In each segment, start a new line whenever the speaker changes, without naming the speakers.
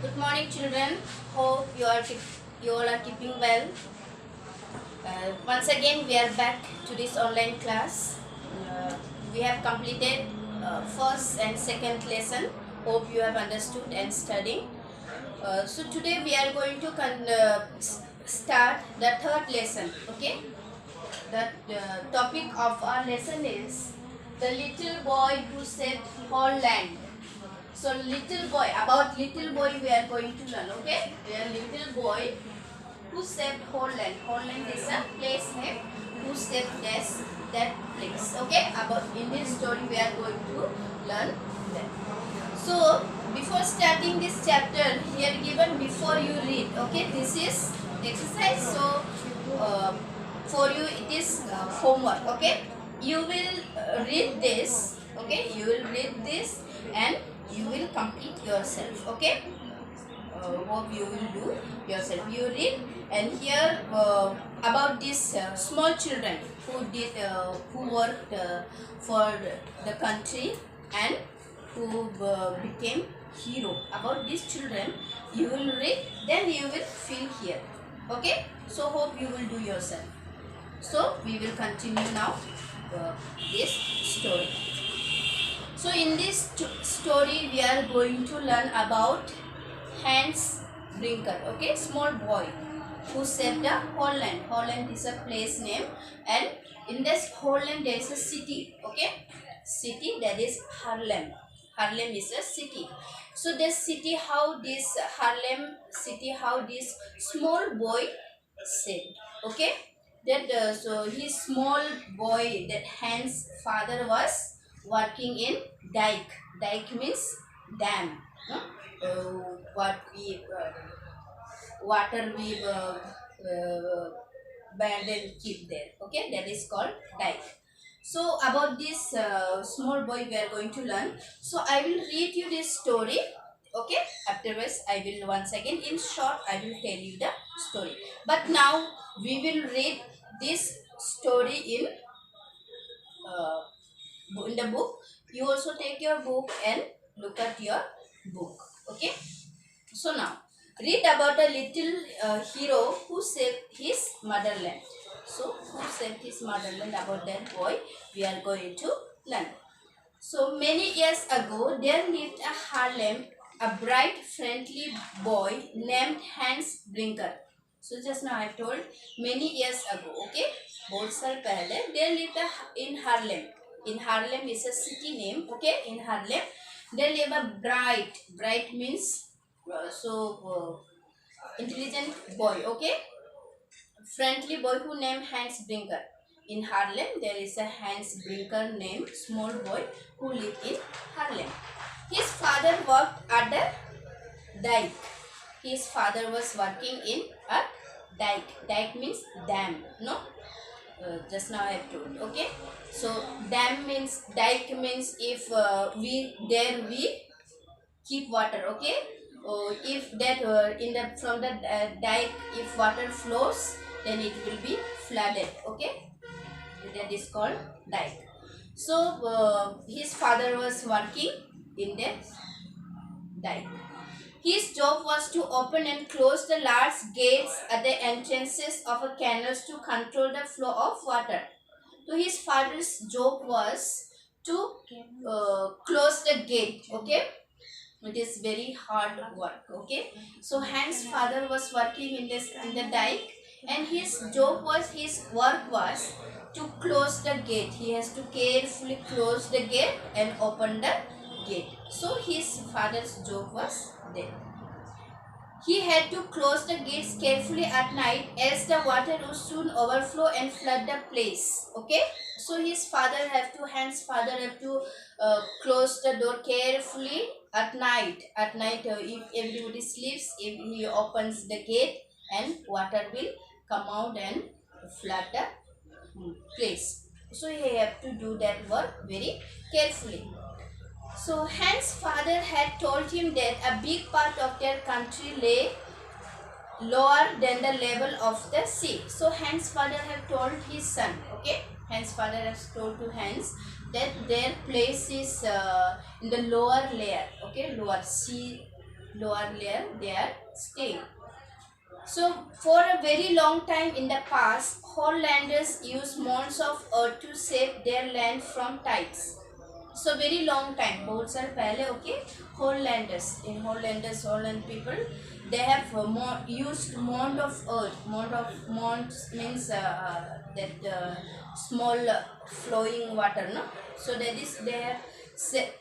Good morning, children. Hope you all are keeping well. Once again, we are back to this online class. Uh, we have completed first and second lesson. Hope you have understood and studying. So today we are going to start the third lesson. Okay. The topic of our lesson is the little boy who saved whole land. So about little boy we are going to learn, okay? A little boy who saved Holland. Holland is a place name who saved that place, okay? About in this story we are going to learn that. So before starting this chapter, here given before you read, okay? This is exercise. So for you it is homework, okay? You will read this, okay? You will read this and you will complete yourself, okay? Hope you will do yourself. You read and here about these small children who worked for the country and who became hero. About these children you will read, then you will feel here, okay? So hope you will do yourself. So we will continue now this story. So in this story we are going to learn about Hans Brinker, okay, small boy who saved the Holland. Holland is a place name, and in this Holland there is a city, okay, city that is Haarlem. Haarlem is a city. So this city, how this Haarlem city, how this small boy saved, okay. That so his small boy, that Hans' father was working in dike. Dike means dam. No? What we water we band and keep there. Okay, that is called dike. So about this small boy we are going to learn. So I will read you this story. Okay, afterwards I will once again in short I will tell you the story. But now we will read this story in the book. You also take your book and look at your book, okay? So now read about a little hero who saved his motherland. So who saved his motherland, about that boy we are going to learn. So many years ago there lived a Harlem, a bright friendly boy named Hans Brinker. So just now I told many years ago, okay? बहुत साल पहले there lived in Harlem. In Harlem is a city name, okay? In Harlem there live a bright means intelligent boy, okay? Friendly boy who named Hans Brinker. In Harlem there is a Hans Brinker named small boy who lived in Harlem. His father worked at the dike. His father was working in a dike. Dike means dam, no? Just now I have told, okay? So dam means, dike means if we keep water, okay? If that from the dike, if water flows, then it will be flooded, okay? That is called dike. So his father was working in the dike. His job was to open and close the large gates at the entrances of a canals to control the flow of water. So his father's job was to close the gate, okay? It is very hard work, okay? So Hans' father was working in the dike, and his work was to close the gate. He has to carefully close the gate and open the gate. So his father's job was there. He had to close the gates carefully at night, as the water would soon overflow and flood the place. Okay, so Hans' father have to close the door carefully at night. At night, if everybody sleeps, if he opens the gate, and water will come out and flood the place. So he have to do that work very carefully. So Hans' father had told him that a big part of their country lay lower than the level of the sea. So Hans' father had told his son, okay? Hans' father has told to Hans that their place is in the lower layer, okay? Lower sea lower layer they are staying. So for a very long time in the past, Hollanders used mounds of earth to save their land from tides. So very long time, बहुत साल पहले, okay, Holland people, they have used mound of earth. Mounds means that small flowing water, no. So that is they have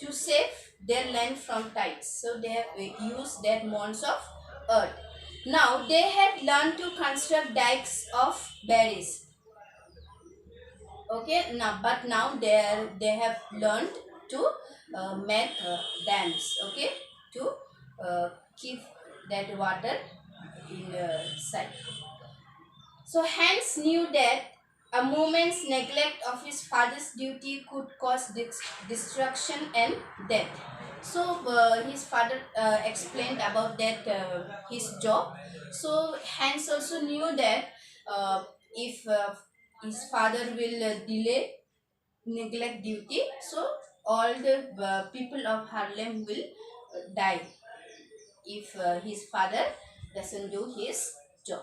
to save their land from tides. So they have used that mounds of earth. Now they had learned to construct dikes of berries. Okay, now they have learned to make dams. Okay, to keep that water in sight. So Hans knew that a moment's neglect of his father's duty could cause destruction and death. So his father explained about that his job. So Hans also knew that if his father will delay neglect duty, so all the people of Harlem will die if his father doesn't do his job.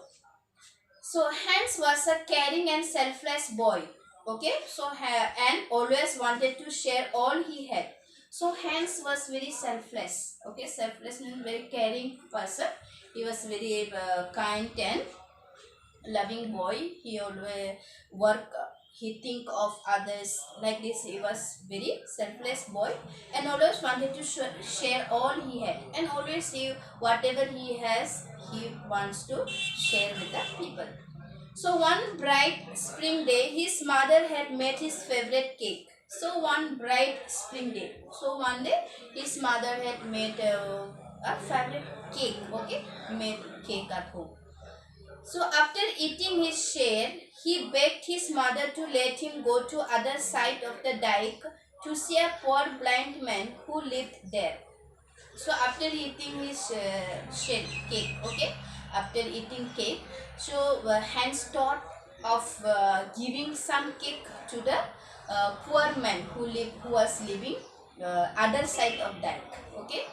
So Hans was a caring and selfless boy. Okay, so and always wanted to share all he had. So Hans was very selfless. Okay, selfless means very caring person. He was very kind and loving boy. He always work. He think of others like this. He was very selfless boy and always wanted to share all he had, and always he whatever he has he wants to share with the people. So one bright spring day, his mother had made his favorite cake. So one bright spring day. So one day, his mother had made a favorite cake. Okay, made cake at home. So after eating his share, he begged his mother to let him go to other side of the dike to see a poor blind man who lived there. So after eating his shell cake, okay, after eating cake, so Hans thought of giving some cake to the poor man who was living other side of that, okay,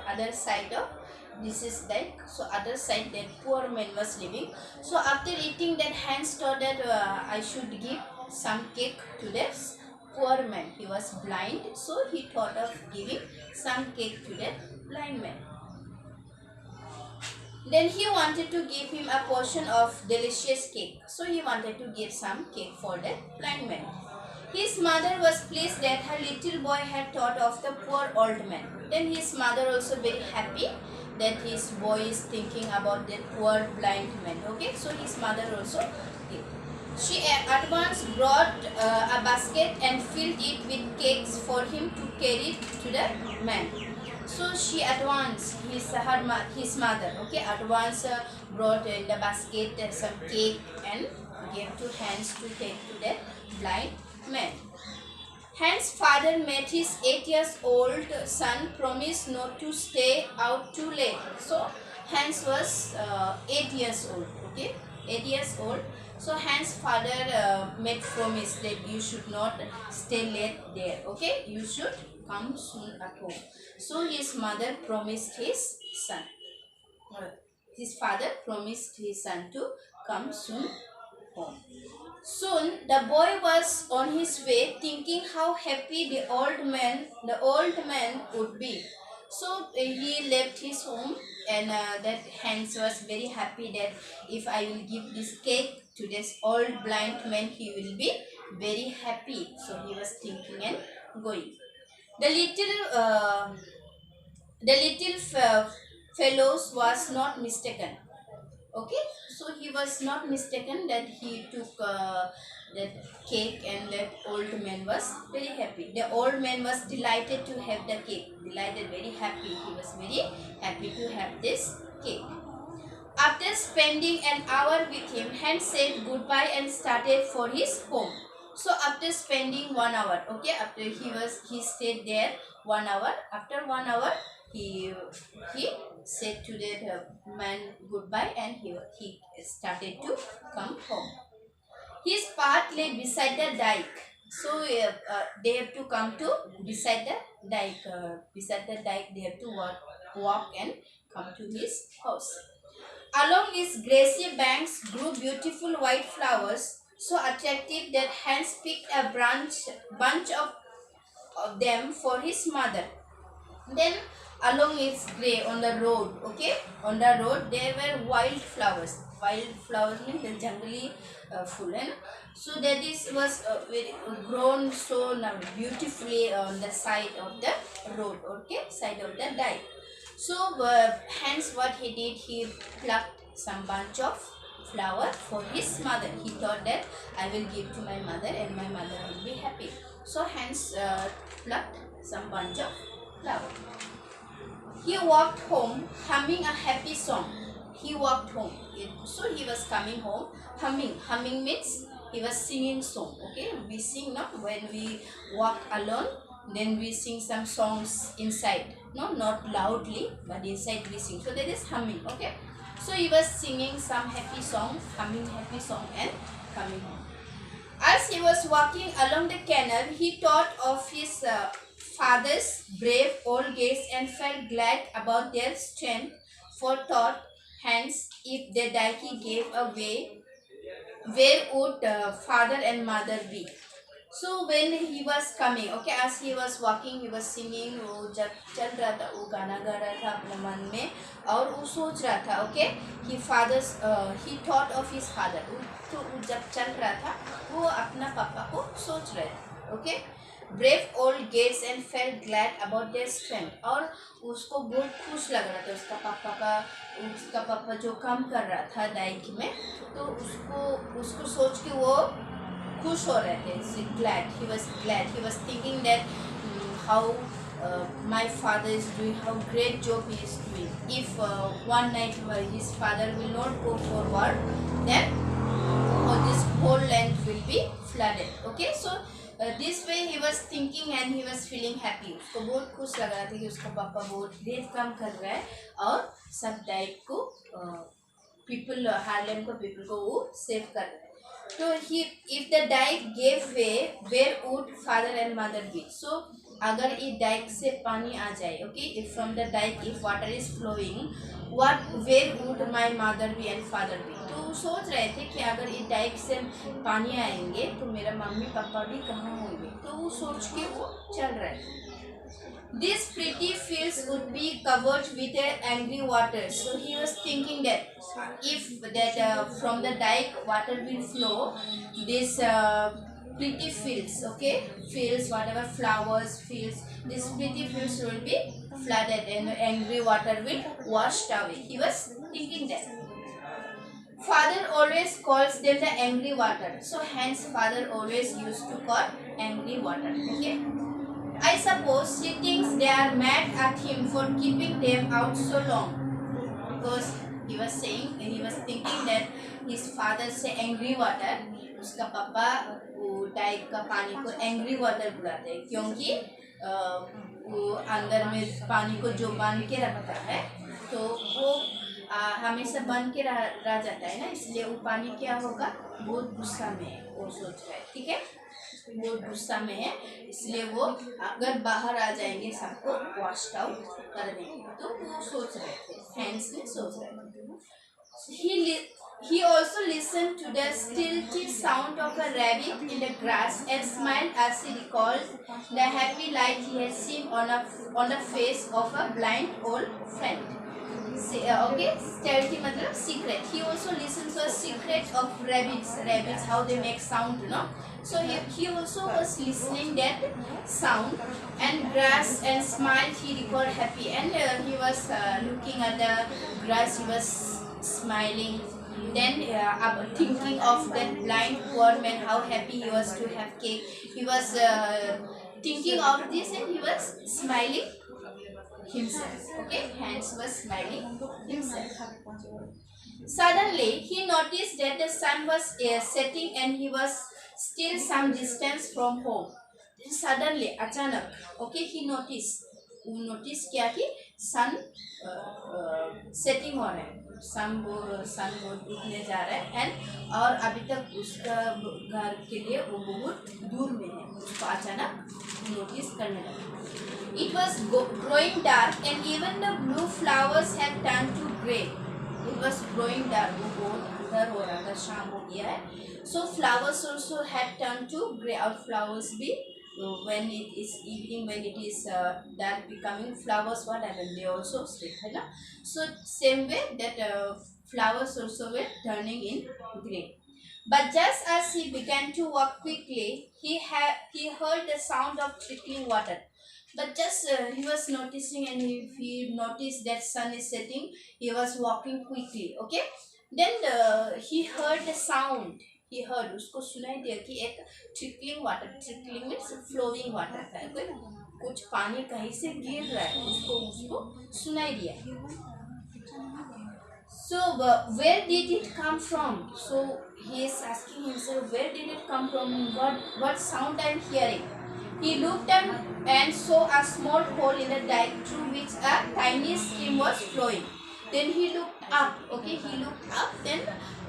other side of this is that, so other side that poor man was living. So after eating that, Hans thought that I should give some cake to this poor man. He was blind, so he thought of giving some cake to that blind man. Then he wanted to give him a portion of delicious cake. So he wanted to give some cake for that blind man. His mother was pleased that her little boy had thought of the poor old man. Then his mother also very happy that his boy is thinking about that poor blind man. Okay, so his mother also did. She at once brought a basket and filled it with cakes for him to carry to the man. So she at once, his mother, okay, at once brought in the basket some cake and gave to Hans to take to the blind man. Hans' father made his 8 years old son promise not to stay out too late. So Hans was 8 years old, okay, 8 years old. So Hans' father made promise that you should not stay late there, okay, you should come soon at home. So his mother promised his son, his father promised his son to come soon home. Soon the boy was on his way, thinking how happy the old man would be. So he left his home, and that Hans was very happy that if I will give this cake to this old blind man, he will be very happy. So he was thinking and going. The little fellows was not mistaken. Okay, so he was not mistaken that he took that cake, and that old man was very happy. The old man was delighted to have the cake, delighted, very happy. He was very happy to have this cake. After spending an hour with him, Hans said goodbye and started for his home. So after spending 1 hour, okay, after he stayed there 1 hour. After 1 hour, he said to that man goodbye, and he started to come home. His path lay beside the dike. So they have to come to beside the dike. Beside the dike, they have to walk. walk and come to his house. Along its grassy banks grew beautiful white flowers, so attractive that Hans picked a bunch of them for his mother. Then along its grey on the road, okay, on the road there were wildflowers. Wildflowers means the jungly full, and so that is was very grown so beautifully on the side of the road, okay, side of the dike. So hence what he did, he plucked some bunch of flower for his mother. He thought that I will give to my mother and my mother will be happy. So hence plucked some bunch of flower. He walked home humming a happy song. He walked home. So he was coming home humming. Humming means he was singing song. Okay, we sing not when we walk alone. Then we sing some songs inside. No, not loudly, but inside we sing. So that is humming. Okay. So he was singing some happy song, humming happy song, and coming home. As he was walking along the canal, he thought of his father's brave old gaze and felt glad about their strength. For thought, hence, if the dike gave away, where would father and mother be? So when he was coming, okay, as he was walking, he was singing. वो जब चल रहा था वो गाना गा रहा था अपने मन में और वो सोच रहा था, okay, he thought of his father. तो वो जब चल रहा था वो अपना पापा को सोच रहे थे, okay. Brave old gazed and felt glad about their strength. और उसको बहुत खुश लग रहा था उसका पापा जो काम कर रहा था डाइक में, तो उसको सोच के वो खुश हो रहे थे. Glad, he was thinking that how my father is doing, how great job he is doing. If one night his father will not go for work, then this whole land will be flooded. Okay, so this way he was thinking and he was feeling happy. उसको बहुत खुश लग रहा था कि उसका पापा बहुत ग्रेट काम कर रहा है और सब डाइक को हार्लेम को पीपल को वो सेव कर रहा है. तो if the dike gave way, where would father and mother be? So अगर इस डाइक से पानी आ जाए, okay, if from the dike if water is flowing, where would my mother be and father be? तो सोच रहे थे कि अगर इस डाइक से पानी आएंगे तो मेरा मम्मी पापा भी कहाँ होंगे. तो वो सोच के वो चल रहे थे. These pretty fields would be covered with angry water. So he was thinking that if from the dike water will flow, this pretty fields, okay, fields, whatever flowers, fields, these pretty fields will be flooded and angry water will washed away. He was thinking that. Father always calls them the angry water. So hence father always used to call angry water. Okay. I suppose she thinks they are mad at him for keeping them out so long. Because he was thinking that his father say angry water. उसका पापा वो Dyke का पानी को angry water बुलाते हैं क्योंकि वो अंदर में पानी को जो बांध के रखता है तो वो हमेशा बन के रह जाता है ना, इसलिए वो पानी क्या होगा, बहुत गुस्सा में है. वो सोच रहा है, ठीक है, बहुत गुस्सा में है, इसलिए वो अगर बाहर आ जाएंगे सबको वॉश आउट कर देंगे. तो वो सोच रहे थे, हैंड्स में सोच रहे थे. He also listened to the stilty sound of a rabbit in the grass and smiled as he recalled the happy light he had seen on the face of a blind old friend. Okay, stilty matlab secret. He also listened to a secret of rabbits, how they make sound, you know. So he also was listening that sound and grass and smiled. He recalled happy and he was looking at the grass. He was smiling. Then thinking of that blind poor man, how happy he was to have cake. He was thinking of this and he was smiling himself. Okay, Hans was smiling himself. Suddenly, he noticed that the sun was setting and he was still some distance from home. Then suddenly, अचानक, okay, he noticed. वो notice किया कि सन setting हो रहा है, सन बहुत उठने जा रहा है एंड और अभी तक उसका घर के लिए वो बहुत दूर में है. उसको अचानक नोटिस करने लगा। It was growing dark and even the blue flowers had turned to grey. It was growing dark. वो बहुत अंधर हो रहा था, शाम हो गया है. So flowers also had turned to grey. और flowers भी when it is evening, when it is dark becoming, flowers what happen? They also sleep, है ना? So same way that flowers also were turning in grey. But just as he began to walk quickly, he heard the sound of trickling water. But just he was noticing, and he noticed that sun is setting. He was walking quickly. Okay. Then he heard the sound. He heard, उसको सुनाई दिया कि एक trickling water. Trickling means flowing water था. कुछ पानी कहीं से गिर रहा है. उसको सुनाई दिया. So where did it come from? So he is asking himself, where did it come from? What sound I am hearing? He looked up and saw a small hole in the dike through which a tiny stream was flowing. Then he looked up. Okay, he looked up. Then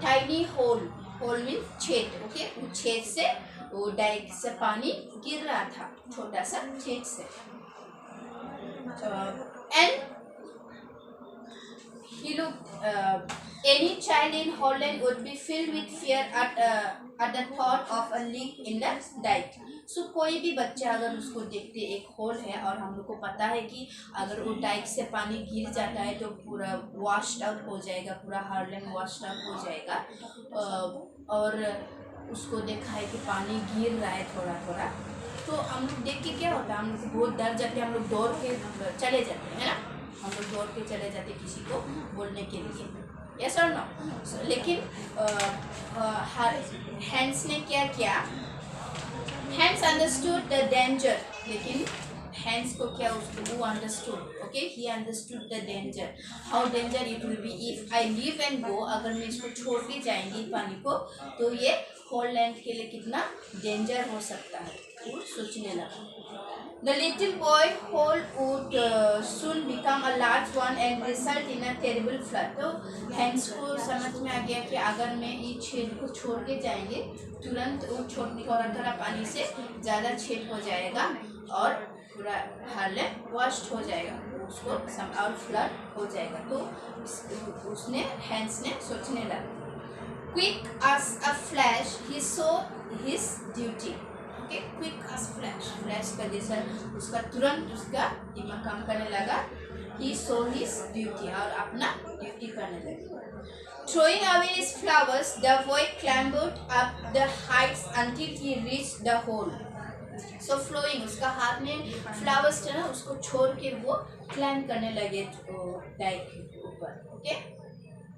tiny hole. Hole means छेद. Okay, वो छेद से वो Dyke से पानी गिर रहा था. छोटा सा छेद से. And he looked. Any child in Holland would be filled with fear at the thought of a leak in the dike. So कोई भी बच्चा अगर उसको देखते एक होल है और हम लोग को पता है कि अगर वो डाइक से पानी गिर जाता है तो पूरा वॉश्ड आउट हो जाएगा, पूरा हार्लैंड वॉश्ड आउट हो जाएगा. और उसको देखा है कि पानी गिर रहा है थोड़ा थोड़ा, तो हम लोग देख के क्या होता है, हम लोग बहुत डर जाते हैं, हम लोग दौड़ के चले जाते हैं, है ना. हम लोग दौड़ के चले जाते किसी को बोलने के लिए. यस और नो. लेकिन हैंड्स ने क्या किया? Hands understood the danger. लेकिन हैंड्स को क्या, उसको वो understood. Okay, he understood the danger. How danger it will be if I leave and go. अगर मैं इसको छोड़ के जाएंगी पानी को तो ये होल लैंड के लिए कितना डेंजर हो सकता है, वो सोचने लगा. The little boy hole would soon become a large one and result in a terrible flood. तो हैंड्स को समझ में आ गया कि अगर मैं इस छेद को छोड़ के जाएंगे तुरंत वो थोड़ा थोड़ा पानी से ज़्यादा छेद हो जाएगा और पूरा हार्लैंड वॉश्ड हो जाएगा, उसको और फ्लड हो जाएगा. तो उसने हैंड्स ने सोचने लगा. Quick as a flash he saw his duty. Okay, quick as flash. Flash का जैसा उसका तुरंत उसका दिमाग काम करने लगा. He saw his duty और अपना ड्यूटी करने लगा. Throwing away his flowers, the boy clambered up the heights until he reached the hole. So flowing, उसका हाथ में flowers था ना, उसको छोड़ के वो climb करने लगे डाइक के ऊपर. Okay,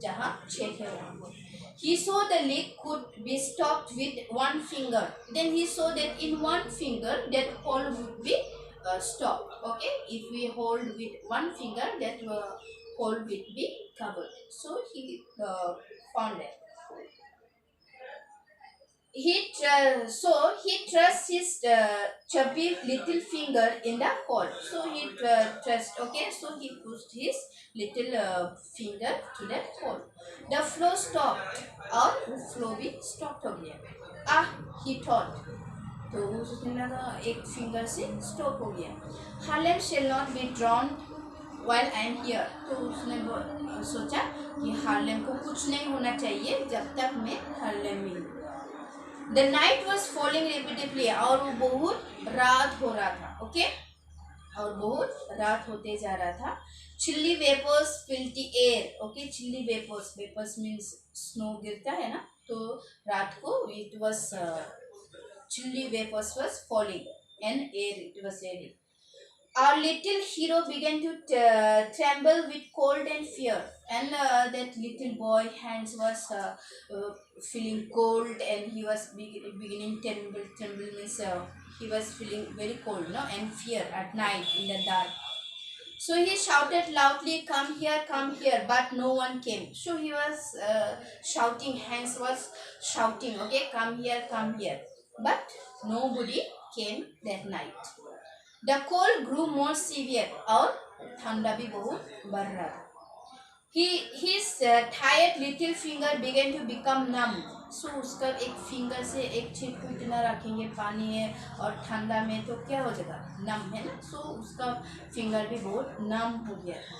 जहाँ छेद है वहाँ. He saw the leak could be stopped with one finger. Then he saw that in one finger that hole would be stopped. Okay, if we hold with one finger, that hole will be covered. So he found it. He thrust his chubby little finger in the hole. So he thrust. Okay, so he pushed his little finger to that hole. The flow stopped. और flow भी stop हो गया. he thought. तो उसने लगा एक finger से stop हो गया. Harland shall not be drowned while I am here. तो उसने सोचा कि हार्लैंड को कुछ नहीं होना चाहिए जब तक मैं हार्लैंड में हूँ. The night was falling rapidly. और वो बहुत रात हो रहा था. ओके, और बहुत रात होते जा रहा था. Chilly vapors filled the air. Okay, chilly vapors. Vapors means snow गिरता है ना, तो रात को it was chilly vapors was falling and air it was airy. Our little hero began to tremble with cold and fear, and that little boy hands was feeling cold and he was beginning tremble means he was feeling very cold, no, and fear at night in the dark. So he shouted loudly, come here, but no one came. So he was shouting, Hans was shouting, okay, come here, but nobody came that night. The cold grew more severe और ठंडा भी बहुत बढ़ रहा था. His tired little finger began to become numb. सो उसका एक finger से एक छिप इतना रखेंगे, पानी है और ठंडा में तो क्या हो जाएगा, नम है ना, सो उसका फिंगर भी बहुत नम हो गया था।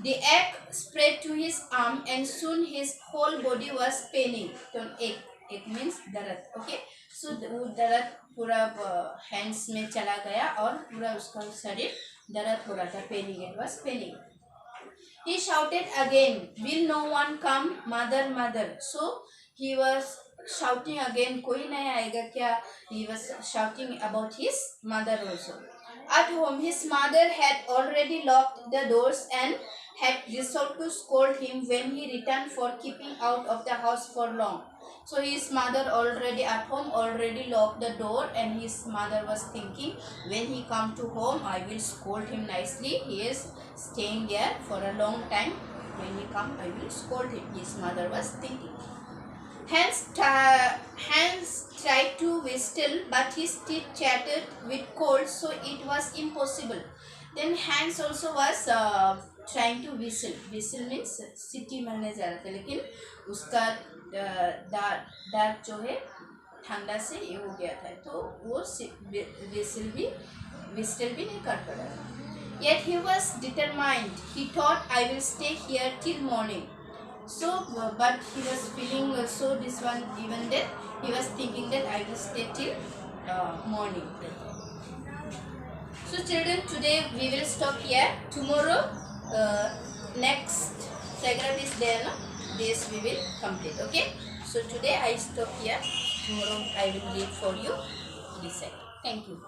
The egg spread to his arm and soon his whole body was paining. तो एक मीन्स दर्द, ओके। सो वो दर्द पूरा हैंड्स में चला गया और पूरा उसका शरीर दर्द हो रहा था, paining, it was paining. He shouted again, will no one come, mother, mother. So he was shouting again, कोई नहीं आएगा क्या? He was shouting about his mother also. At home, his mother had already locked the doors and had resolved to scold him when he returned for keeping out of the house for long. So his mother already at home already locked the door, and his mother was thinking, when he come to home, I will scold him nicely. He is staying there for a long time. When he come, I will scold him. His mother was thinking. Hans tried to whistle, but his teeth chattered with cold, so it was impossible. Then Hans also was trying to whistle. Whistle means city मारने जा रहा था, लेकिन उसका दांत जो है ठंडा से ये हो गया था, तो वो whistle भी नहीं कर पा रहा था. Yet he was determined. He thought, I will stay here till morning. So, but he was feeling so this one, even then he was thinking that I will stay till morning. So children, today we will stop here. Tomorrow next paragraph is there, no? This we will complete, okay? So today I stop here. Tomorrow I will read for you this side. Thank you.